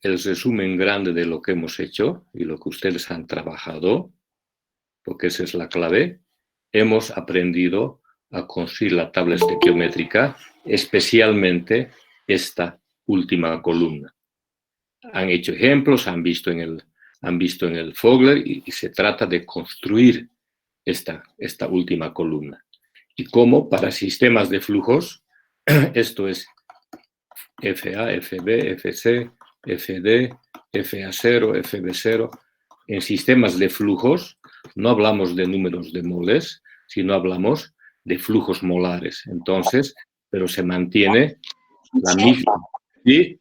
hecho el resumen grande de lo que hemos hecho y lo que ustedes han trabajado, porque esa es la clave. Hemos aprendido a construir la tabla estequiométrica, especialmente esta última columna. Han hecho ejemplos, han visto en el Fogler y se trata de construir esta última columna. Y cómo para sistemas de flujos, esto es FA, FB, FC, FD, FA0, FB0. En sistemas de flujos no hablamos de números de moles, sino hablamos de flujos molares. Entonces, pero se mantiene la misma. ¿Sí?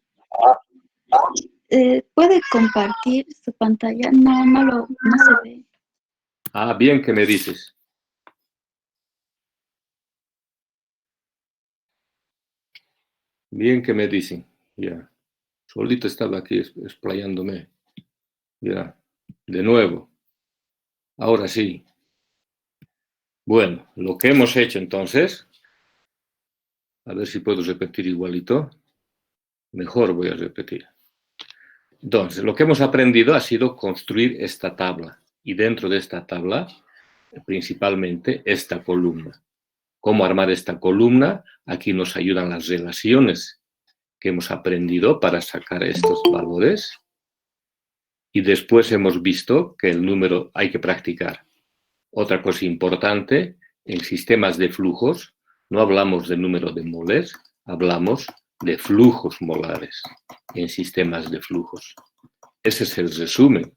¿Puede compartir su pantalla? No se ve. Ah, bien que me dices. Bien que me dicen. Ya. Solito estaba aquí explayándome. Ya. De nuevo. Ahora sí. Bueno, lo que hemos hecho entonces, a ver si puedo repetir igualito. Mejor voy a repetir. Entonces, lo que hemos aprendido ha sido construir esta tabla. Y dentro de esta tabla, principalmente, esta columna. ¿Cómo armar esta columna? Aquí nos ayudan las relaciones que hemos aprendido para sacar estos valores. Y después hemos visto que el número hay que practicar. Otra cosa importante, en sistemas de flujos, no hablamos de número de moles, hablamos de flujos molares en sistemas de flujos. Ese es el resumen.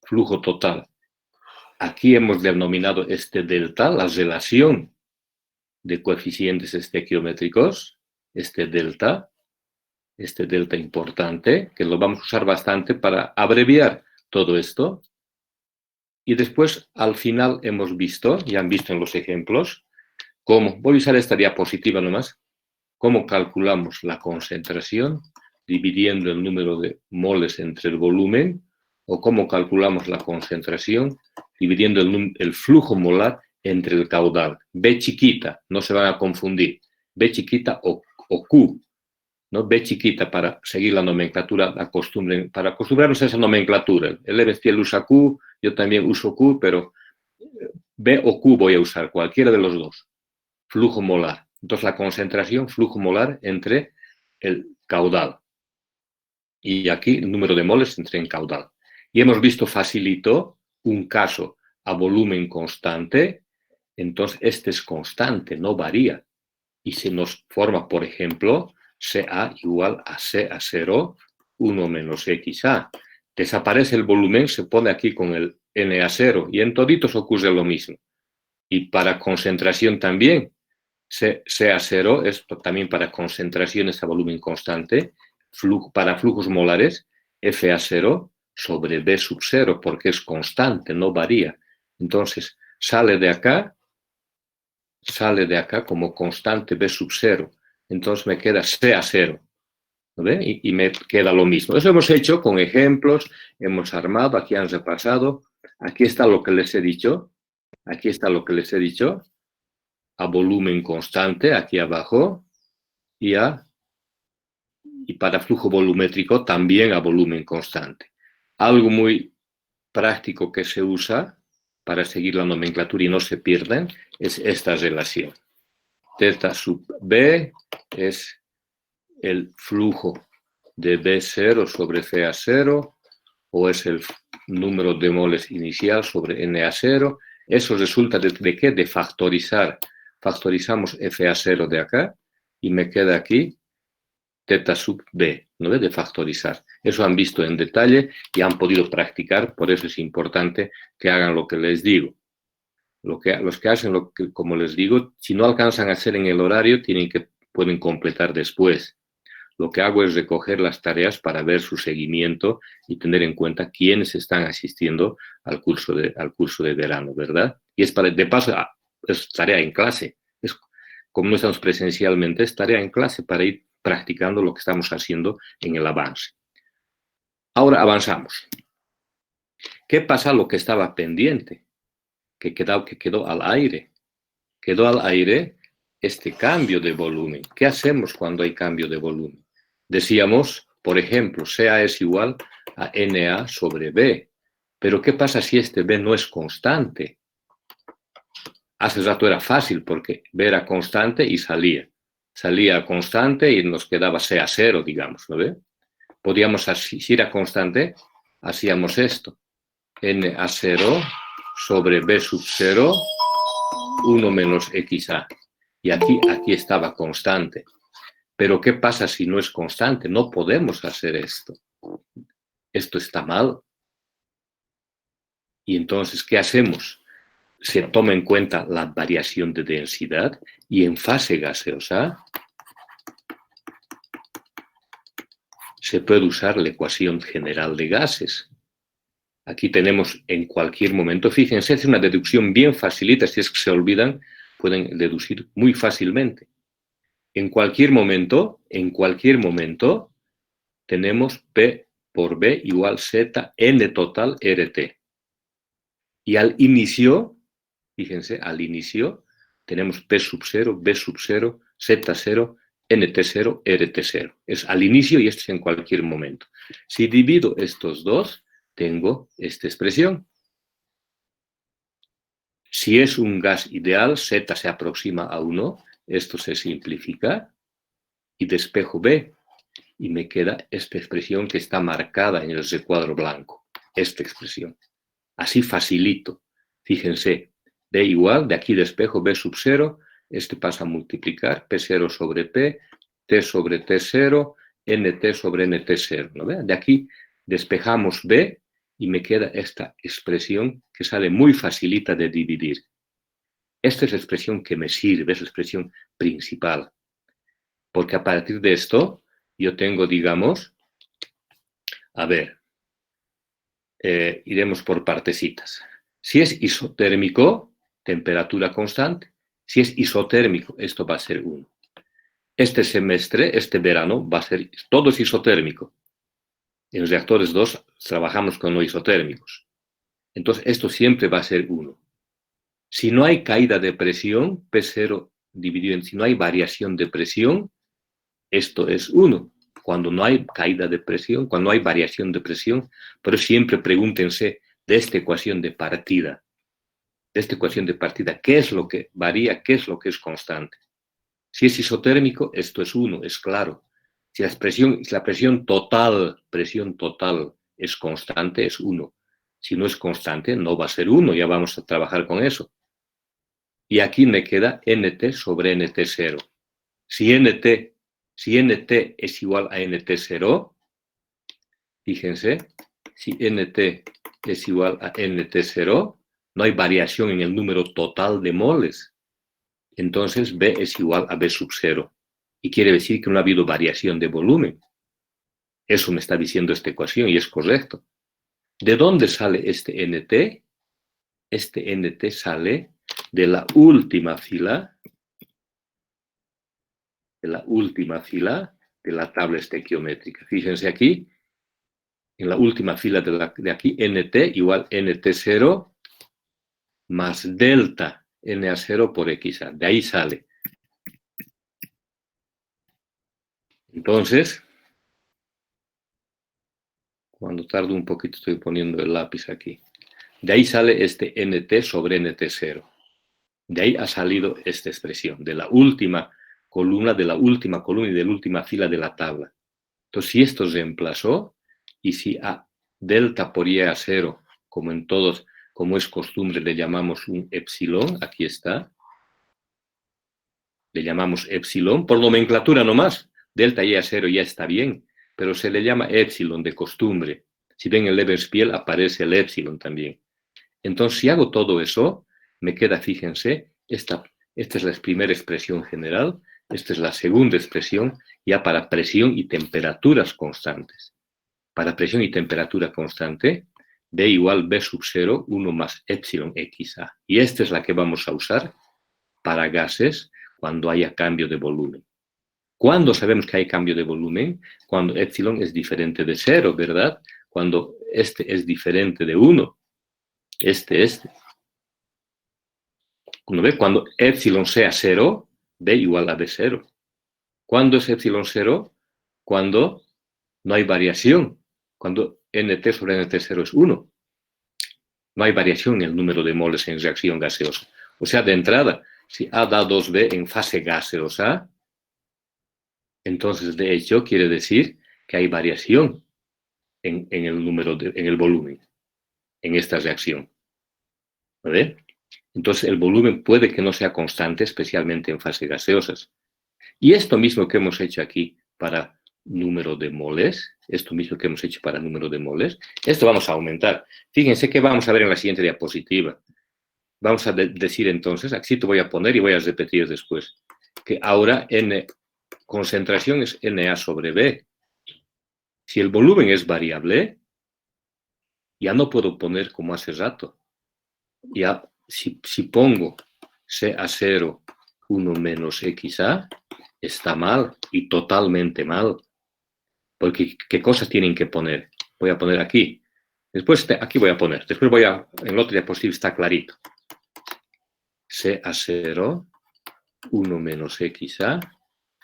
Flujo total. Aquí hemos denominado este delta, la relación de coeficientes estequiométricos, este delta importante, que lo vamos a usar bastante para abreviar todo esto. Y después, al final, hemos visto, ya han visto en los ejemplos, cómo, voy a usar esta diapositiva nomás, cómo calculamos la concentración dividiendo el número de moles entre el volumen, o cómo calculamos la concentración dividiendo el flujo molar entre el caudal. B chiquita, no se van a confundir, B chiquita o Q, ¿no? B chiquita para seguir la nomenclatura, para acostumbrarnos a esa nomenclatura. El Lebesgue usa Q, yo también uso Q, pero B o Q voy a usar, cualquiera de los dos. Flujo molar. Entonces la concentración, flujo molar entre el caudal. Y aquí el número de moles entre en caudal. Y hemos visto facilito un caso a volumen constante, entonces este es constante, no varía. Y se nos forma, por ejemplo, CA igual a CA0, 1 menos XA. Desaparece el volumen, se pone aquí con el NA0 y en toditos ocurre lo mismo. Y para concentración también, CA0 es también para concentraciones a volumen constante, para flujos molares, FA0 sobre B sub 0, porque es constante, no varía. Entonces, sale de acá como constante B sub 0. Entonces me queda CA0. ¿No ve? Y me queda lo mismo. Eso hemos hecho con ejemplos, hemos armado, aquí han repasado. Aquí está lo que les he dicho. Aquí está lo que les he dicho. A volumen constante, aquí abajo. Y para flujo volumétrico también a volumen constante. Algo muy práctico que se usa para seguir la nomenclatura y no se pierden es esta relación. Delta sub B es el flujo de B0 sobre CA0 o es el número de moles inicial sobre NA0. Eso resulta de qué? De factorizar. Factorizamos FA0 de acá y me queda aquí teta sub B, ¿no? De factorizar. Eso han visto en detalle y han podido practicar, por eso es importante que hagan lo que les digo. Los que hacen como les digo, si no alcanzan a hacer en el horario, pueden completar después. Lo que hago es recoger las tareas para ver su seguimiento y tener en cuenta quiénes están asistiendo al curso de verano, ¿verdad? Y de paso, es tarea en clase. Como no estamos presencialmente, es tarea en clase para ir practicando lo que estamos haciendo en el avance. Ahora avanzamos. ¿Qué pasa lo que estaba pendiente? Que quedó al aire. Quedó al aire este cambio de volumen. ¿Qué hacemos cuando hay cambio de volumen? Decíamos, Por ejemplo, CA es igual a NA sobre B. Pero ¿qué pasa si este B no es constante? Hace rato era fácil porque B era constante y salía. Salía constante y nos quedaba CA0, digamos, ¿no ve? Podíamos, si era constante, hacíamos esto. NA0 sobre B sub 0, 1 menos XA. Y aquí estaba constante. Pero ¿qué pasa si no es constante? No podemos hacer esto. Esto está mal. Y entonces, ¿qué hacemos? Se toma en cuenta la variación de densidad y en fase gaseosa se puede usar la ecuación general de gases. Aquí tenemos en cualquier momento, fíjense, es una deducción bien facilita, si es que se olvidan, pueden deducir muy fácilmente. En cualquier momento, tenemos P por B igual Z N total RT. Y al inicio, fíjense, al inicio tenemos P sub 0, B sub 0, Z0, NT0, RT0. Es al inicio y esto es en cualquier momento. Si divido estos dos, tengo esta expresión. Si es un gas ideal, Z se aproxima a 1, esto se simplifica y despejo B. Y me queda esta expresión que está marcada en el recuadro blanco. Esta expresión. Así facilito. Fíjense, B igual, de aquí despejo B sub 0, este pasa a multiplicar, P0 sobre P, T sobre T0, NT sobre NT0. ¿no ve? De aquí despejamos B y me queda esta expresión que sale muy facilita de dividir. Esta es la expresión que me sirve, es la expresión principal. Porque a partir de esto, yo tengo, digamos, a ver, iremos por partecitas. Si es isotérmico, temperatura constante. Si es isotérmico, esto va a ser 1. Este semestre, este verano, va a ser, todo es isotérmico. En los reactores 2 trabajamos con no isotérmicos. Entonces, esto siempre va a ser 1. Si no hay caída de presión, P0 dividido en, si no hay variación de presión, esto es 1. Cuando no hay caída de presión, cuando no hay variación de presión, pero siempre pregúntense de esta ecuación de partida. ¿Qué es lo que varía? ¿Qué es lo que es constante? Si es isotérmico, esto es 1, es claro. Si la presión total es constante, es 1. Si no es constante, no va a ser 1, ya vamos a trabajar con eso. Y aquí me queda NT sobre NT0. Si NT es igual a NT0, fíjense, si NT es igual a NT0, no hay variación en el número total de moles. Entonces B es igual a B sub 0. Y quiere decir que no ha habido variación de volumen. Eso me está diciendo esta ecuación y es correcto. ¿De dónde sale este NT? Este NT sale de la última fila de la tabla estequiométrica. Fíjense aquí, en la última fila de aquí, NT igual NT0 más delta NA0 por XA. De ahí sale. Entonces, cuando tardo un poquito estoy poniendo el lápiz aquí. De ahí sale este NT sobre NT0. De ahí ha salido esta expresión, de la última columna y de la última fila de la tabla. Entonces, si esto reemplazó, y si a delta por y a 0, como en todos, como es costumbre, le llamamos un epsilon, aquí está, le llamamos epsilon, por nomenclatura nomás, delta y a 0 ya está bien, pero se le llama epsilon de costumbre. Si ven el Lebenspiel aparece el epsilon también. Entonces, si hago todo eso, me queda, fíjense, esta es la primera expresión general, esta es la segunda expresión, ya para presión y temperaturas constantes. Para presión y temperatura constante, B igual B sub 0, 1 más epsilon XA. Y esta es la que vamos a usar para gases cuando haya cambio de volumen. ¿Cuándo sabemos que hay cambio de volumen? Cuando epsilon es diferente de 0, ¿verdad? Cuando este es diferente de 1. Cuando epsilon sea 0, B igual a B0. ¿Cuándo es epsilon 0? Cuando No hay variación cuando nt sobre nt0 es 1. No hay variación en el número de moles en reacción gaseosa. O sea, de entrada, si A da 2B en fase gaseosa, entonces, de hecho, quiere decir que hay variación en el volumen, en esta reacción. ¿Vale? Entonces, el volumen puede que no sea constante, especialmente en fases gaseosas. Y esto mismo que hemos hecho aquí para número de moles, esto vamos a aumentar. Fíjense que vamos a ver en la siguiente diapositiva. Vamos a decir entonces, aquí te voy a poner y voy a repetir después, que ahora N concentración es Na sobre B. Si el volumen es variable, ya no puedo poner como hace rato. Ya, si pongo CA0 1 menos XA, está mal y totalmente mal. Porque, ¿qué cosas tienen que poner? Voy a poner aquí. Después, aquí voy a poner. Después en la otra diapositiva está clarito. CA0, 1 menos XA,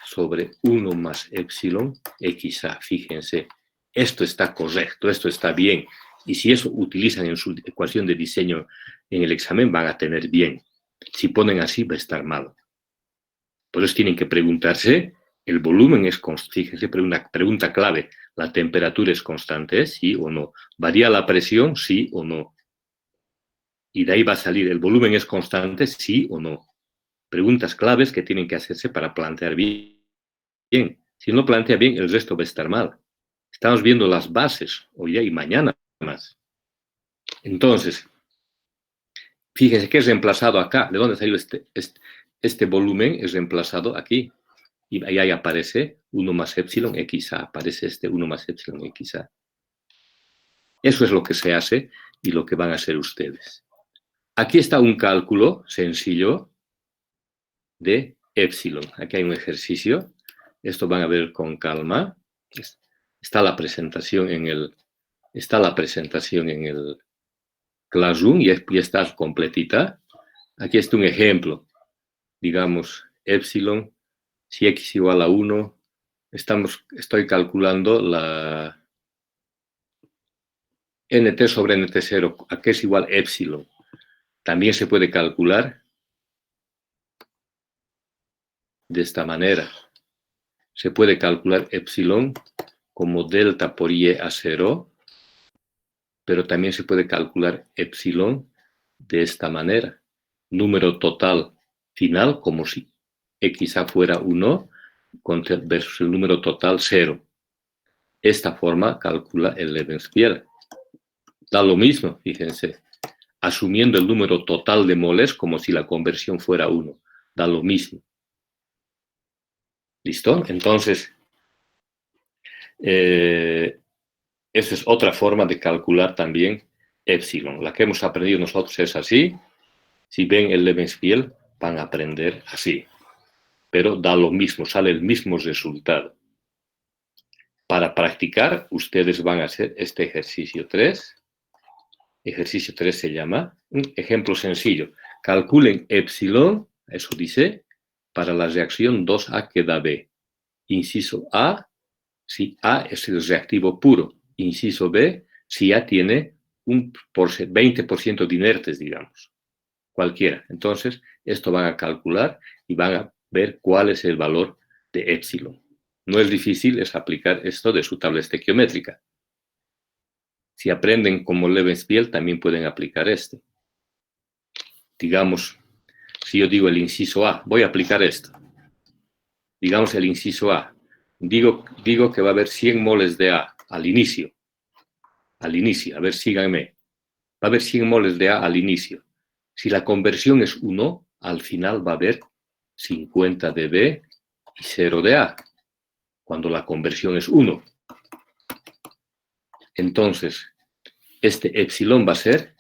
sobre 1 más epsilon XA. Fíjense, esto está correcto, esto está bien. Y si eso utilizan en su ecuación de diseño en el examen, van a tener bien. Si ponen así, va a estar mal. Por eso tienen que preguntarse, ¿el volumen es constante? Fíjense, una pregunta clave. ¿La temperatura es constante? ¿Sí o no? ¿Varía la presión? ¿Sí o no? Y de ahí va a salir, ¿el volumen es constante? ¿Sí o no? Preguntas claves que tienen que hacerse para plantear bien. Si no plantea bien, el resto va a estar mal. Estamos viendo las bases hoy y mañana más. Entonces, fíjense que es reemplazado acá. ¿De dónde salió este volumen? Es reemplazado aquí. Y ahí aparece 1 más epsilon XA. Aparece 1 más epsilon XA. Eso es lo que se hace y lo que van a hacer ustedes. Aquí está un cálculo sencillo de epsilon. Aquí hay un ejercicio. Esto van a ver con calma. Está la presentación en el Classroom y está completita. Aquí está un ejemplo. Digamos, epsilon, si x igual a 1, estoy calculando la nt sobre nt0, a qué es igual epsilon. También se puede calcular de esta manera. Se puede calcular epsilon como delta por y a 0, pero también se puede calcular epsilon de esta manera. Número total final, como si XA fuera 1, versus el número total 0. Esta forma calcula el Lebesgue. Da lo mismo, fíjense, asumiendo el número total de moles como si la conversión fuera 1. Da lo mismo. ¿Listo? Entonces, esa es otra forma de calcular también epsilon. La que hemos aprendido nosotros es así. Si ven el Lebesgue, van a aprender así. Pero da lo mismo, sale el mismo resultado. Para practicar, ustedes van a hacer este ejercicio 3. Ejercicio 3 se llama, un ejemplo sencillo. Calculen epsilon, eso dice, para la reacción 2A que da B. Inciso A, si A es el reactivo puro. Inciso B, si A tiene un 20% de inertes, digamos. Cualquiera. Entonces, esto van a calcular y van a ver cuál es el valor de epsilon. No es difícil, es aplicar esto de su tabla estequiométrica. Si aprenden como Lebesgue, también pueden aplicar este. Digamos, si yo digo el inciso A, voy a aplicar esto. Digamos el inciso A. Digo que va a haber 100 moles de A al inicio. Al inicio, a ver, síganme. Va a haber 100 moles de A al inicio. Si la conversión es 1, al final va a haber 50 de B y 0 de A. Cuando la conversión es 1. Entonces, este epsilon va a ser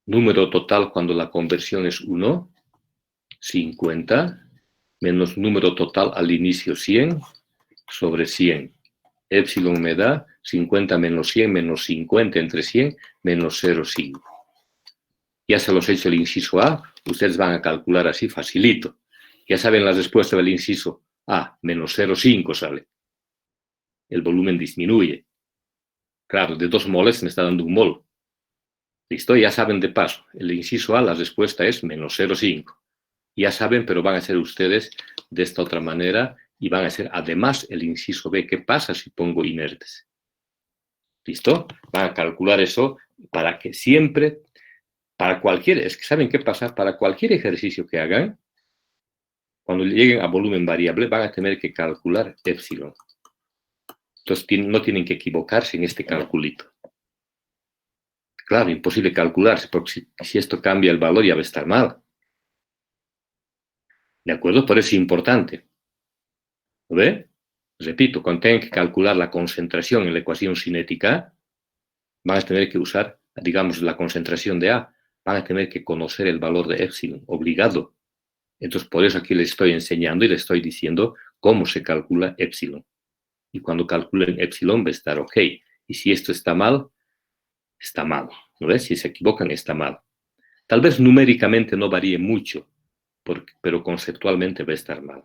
número total cuando la conversión es 1, 50, menos número total al inicio 100, sobre 100. Epsilon me da 50 menos 100 menos 50 entre 100 menos 0,5. Ya se los he hecho el inciso A, ustedes van a calcular así facilito. Ya saben la respuesta del inciso A, menos 0,5 sale. el volumen disminuye. Claro, de 2 moles me está dando 1 mol. ¿Listo? Ya saben de paso. El inciso A, la respuesta es menos 0,5. Ya saben, pero van a hacer ustedes de esta otra manera y van a hacer además el inciso B. ¿Qué pasa si pongo inertes? ¿Listo? Van a calcular eso para que siempre, para cualquier, es que ¿saben qué pasa? Para cualquier ejercicio que hagan, cuando lleguen a volumen variable, van a tener que calcular epsilon. Entonces no tienen que equivocarse en este calculito. Claro, imposible calcularse, porque si esto cambia el valor ya va a estar mal. ¿De acuerdo? Por eso es importante. ¿Lo ve? Repito, cuando tengan que calcular la concentración en la ecuación cinética, van a tener que usar, digamos, la concentración de A. Van a tener que conocer el valor de epsilon, obligado. Entonces, por eso aquí les estoy enseñando y les estoy diciendo cómo se calcula epsilon. Y cuando calculen epsilon va a estar ok. Y si esto está mal, está mal. ¿No ves? Si se equivocan, está mal. Tal vez numéricamente no varíe mucho, pero conceptualmente va a estar mal.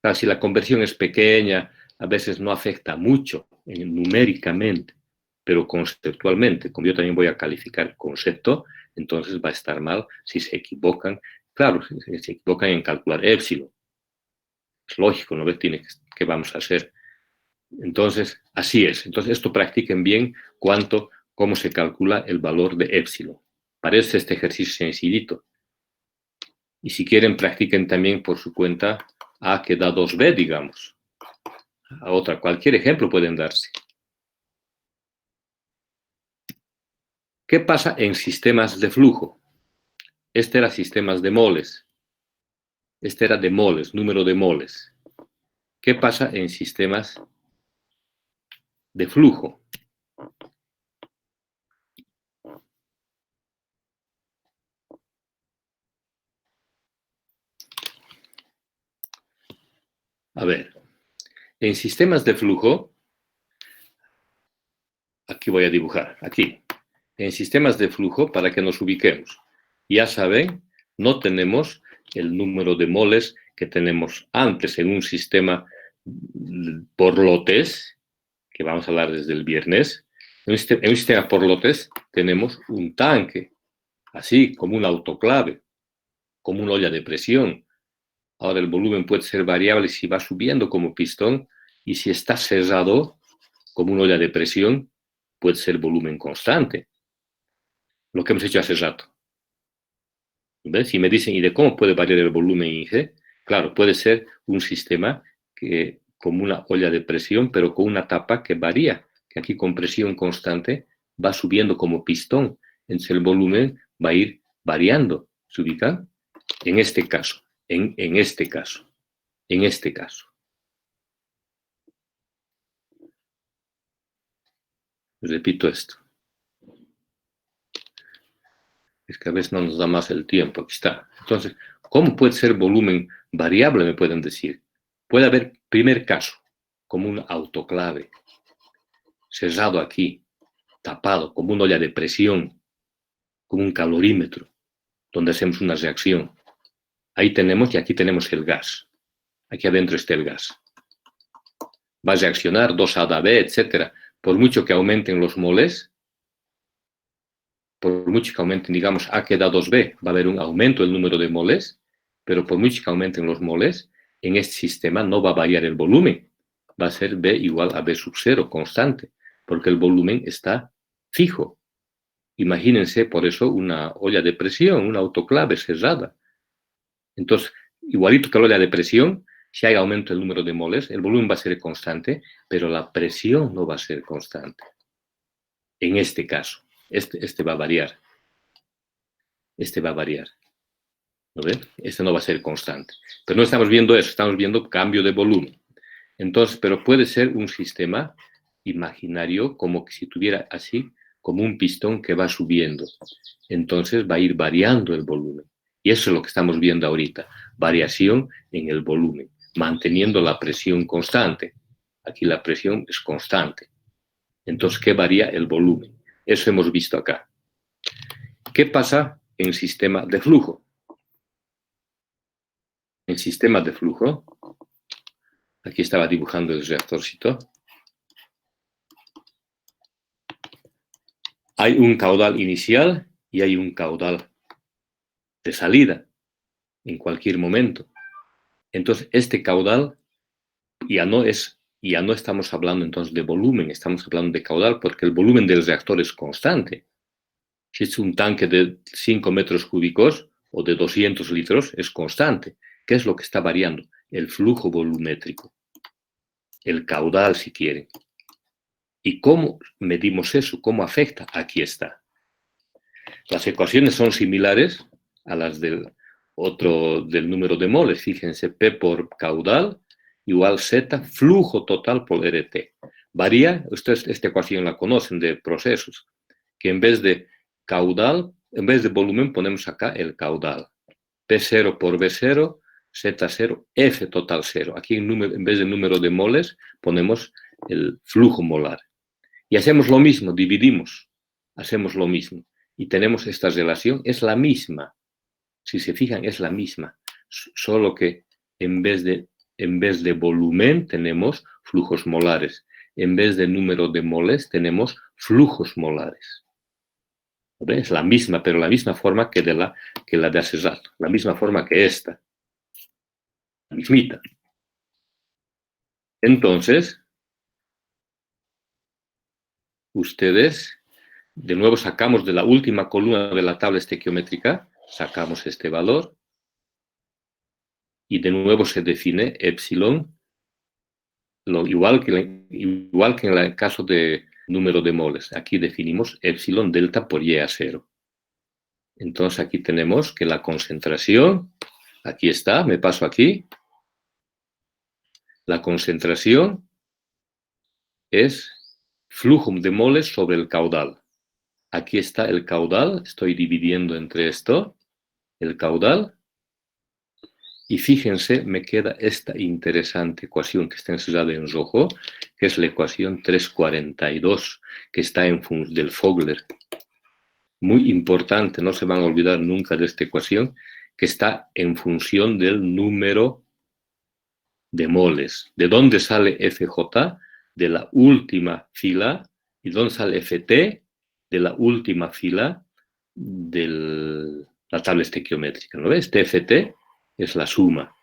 Claro, si la conversión es pequeña, a veces no afecta mucho numéricamente, pero conceptualmente, como yo también voy a calificar el concepto, entonces va a estar mal si se equivocan. Claro, si se equivocan en calcular epsilon. Es lógico, ¿no ves? ¿Qué vamos a hacer? Entonces, así es. Entonces, esto practiquen bien cómo se calcula el valor de epsilon. Parece este ejercicio sencillito. Y si quieren, practiquen también por su cuenta A que da 2B, digamos. A otra, cualquier ejemplo pueden darse. ¿Qué pasa en sistemas de flujo? Este era sistemas de moles. Este era de moles, número de moles. ¿Qué pasa en sistemas de flujo? A ver, en sistemas de flujo, aquí voy a dibujar, aquí. En sistemas de flujo, para que nos ubiquemos, ya saben, no tenemos el número de moles que tenemos antes en un sistema por lotes, que vamos a hablar desde el viernes. En un sistema por lotes tenemos un tanque, así como un autoclave, como una olla de presión. Ahora el volumen puede ser variable si va subiendo como pistón y si está cerrado como una olla de presión, puede ser volumen constante. Lo que hemos hecho hace rato. ¿Ves? Si me dicen, ¿y de cómo puede variar el volumen IG? Claro, puede ser un sistema que, como una olla de presión, pero con una tapa que varía, que aquí con presión constante va subiendo como pistón. Entonces el volumen va a ir variando. ¿Se ubican? En este caso, en este caso, en este caso. Repito esto. Es que a veces no nos da más el tiempo. Aquí está. Entonces, ¿cómo puede ser volumen variable? Me pueden decir. Puede haber, primer caso, como un autoclave, cerrado aquí, tapado, como una olla de presión, como un calorímetro, donde hacemos una reacción. Ahí tenemos, y aquí tenemos el gas. Aquí adentro está el gas. Va a reaccionar 2A da B, etc. Por mucho que aumenten los moles, por mucho que aumenten, digamos, A que da 2B, va a haber un aumento del número de moles, pero por mucho que aumenten los moles, en este sistema no va a variar el volumen. Va a ser B igual a B sub 0, constante, porque el volumen está fijo. Imagínense, por eso, una olla de presión, una autoclave cerrada. Entonces, igualito que la olla de presión, si hay aumento del número de moles, el volumen va a ser constante, pero la presión no va a ser constante. En este caso, este va a variar. Este va a variar. ¿Lo ven? Este no va a ser constante. Pero no estamos viendo eso, estamos viendo cambio de volumen. Entonces, pero puede ser un sistema imaginario como que si tuviera así, como un pistón que va subiendo. Entonces va a ir variando el volumen. Y eso es lo que estamos viendo ahorita, variación en el volumen, manteniendo la presión constante. Aquí la presión es constante. Entonces, ¿qué varía el volumen? Eso hemos visto acá. ¿Qué pasa en sistema de flujo? En sistema de flujo, aquí estaba dibujando el reactorcito. Hay un caudal inicial y hay un caudal de salida en cualquier momento. Entonces, este caudal ya no estamos hablando entonces de volumen, estamos hablando de caudal, porque el volumen del reactor es constante. Si es un tanque de 5 metros cúbicos o de 200 litros, es constante. ¿Qué es lo que está variando? El flujo volumétrico, el caudal, si quieren. ¿Y cómo medimos eso? ¿Cómo afecta? Aquí está. Las ecuaciones son similares a las del número de moles. Fíjense, P por caudal igual Z, flujo total por RT. Varía, ustedes esta ecuación la conocen de procesos, que en vez de caudal, en vez de volumen ponemos acá el caudal. P0 por V0, Z0, F total 0. Aquí en vez de número de moles ponemos el flujo molar. Y hacemos lo mismo, dividimos, hacemos lo mismo. Y tenemos esta relación, es la misma. Si se fijan, es la misma. Solo que en vez de volumen tenemos flujos molares. En vez de número de moles tenemos flujos molares. Es la misma, pero la misma forma que la de hace rato. La misma forma que esta. La mismita. Entonces, ustedes, de nuevo sacamos de la última columna de la tabla estequiométrica, sacamos este valor y de nuevo se define epsilon, igual que en el caso de número de moles. Aquí definimos epsilon delta por Y a 0. Entonces aquí tenemos que la concentración, aquí está, me paso aquí, la concentración es flujo de moles sobre el caudal. Aquí está el caudal, estoy dividiendo entre esto, el caudal, y fíjense, me queda esta interesante ecuación que está encerrada en rojo, que es la ecuación 342, que está en función del Fogler. Muy importante, no se van a olvidar nunca de esta ecuación, que está en función del número de moles. ¿De dónde sale FJ? De la última fila. ¿Y dónde sale FT? De la última fila de la tabla estequiométrica. ¿No ves? TFT es la suma.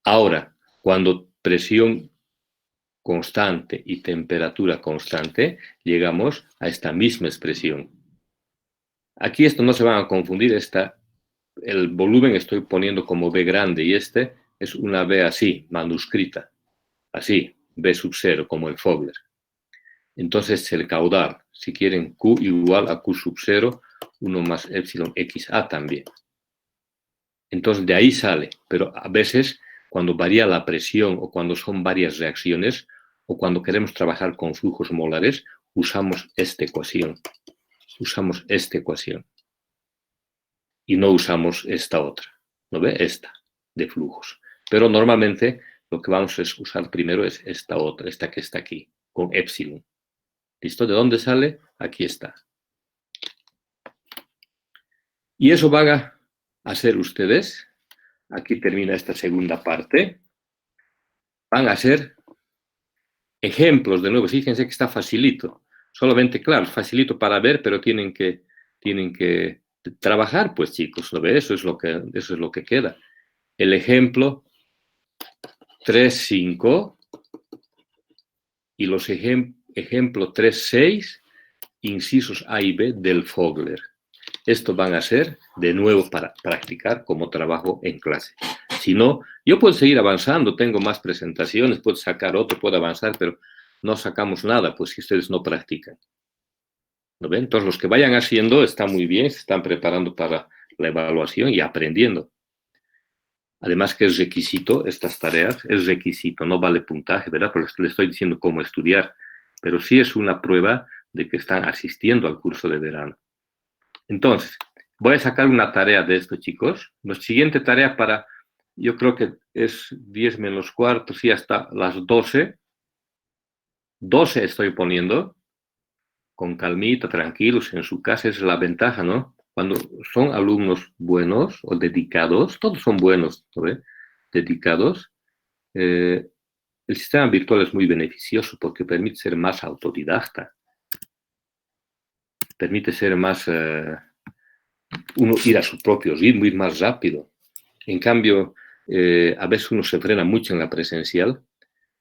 Ahora, cuando presión constante y temperatura constante, llegamos a esta misma expresión. Aquí esto no se van a confundir, el volumen estoy poniendo como B grande y este es una B así, manuscrita, así, B sub 0, como el Fogler. Entonces el caudal, si quieren Q igual a Q sub 0, 1 más epsilon XA también. Entonces de ahí sale, pero a veces cuando varía la presión o cuando son varias reacciones o cuando queremos trabajar con flujos molares, usamos esta ecuación. Usamos esta ecuación. Y no usamos esta otra. ¿No ve? Esta, de flujos. Pero normalmente lo que vamos a usar primero es esta otra, esta que está aquí, con epsilon. ¿Listo? ¿De dónde sale? Aquí está. Y eso van a hacer ustedes. Aquí termina esta segunda parte. Van a hacer ejemplos, de nuevo, fíjense que está facilito. Solamente, claro, facilito para ver, pero tienen que trabajar, pues chicos, ¿no ve? Eso es lo que queda. El ejemplo 3.5 y los ejemplo 3.6, incisos A y B del Fogler. Esto van a ser, de nuevo, para practicar como trabajo en clase. Si no, yo puedo seguir avanzando, tengo más presentaciones, puedo sacar otro, puedo avanzar, pero no sacamos nada, pues si ustedes no practican. ¿No ven? Entonces, los que vayan haciendo está muy bien, se están preparando para la evaluación y aprendiendo. Además que es requisito, estas tareas, es requisito, no vale puntaje, ¿verdad? Porque les estoy diciendo cómo estudiar, pero sí es una prueba de que están asistiendo al curso de verano. Entonces, voy a sacar una tarea de esto, chicos. La siguiente tarea yo creo que es 10 menos cuarto, sí, hasta las 12. 12 estoy poniendo, con calmita, tranquilos, en su casa, es la ventaja, ¿no? Cuando son alumnos buenos o dedicados, todos son buenos, ¿no ve? Dedicados, el sistema virtual es muy beneficioso porque permite ser más autodidacta. permite ser más, uno ir a su propio ritmo, ir más rápido. En cambio, a veces uno se frena mucho en la presencial,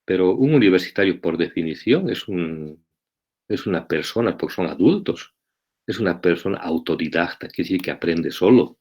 pero un universitario, por definición, es una persona, porque son adultos, es una persona autodidacta, quiere decir que aprende solo.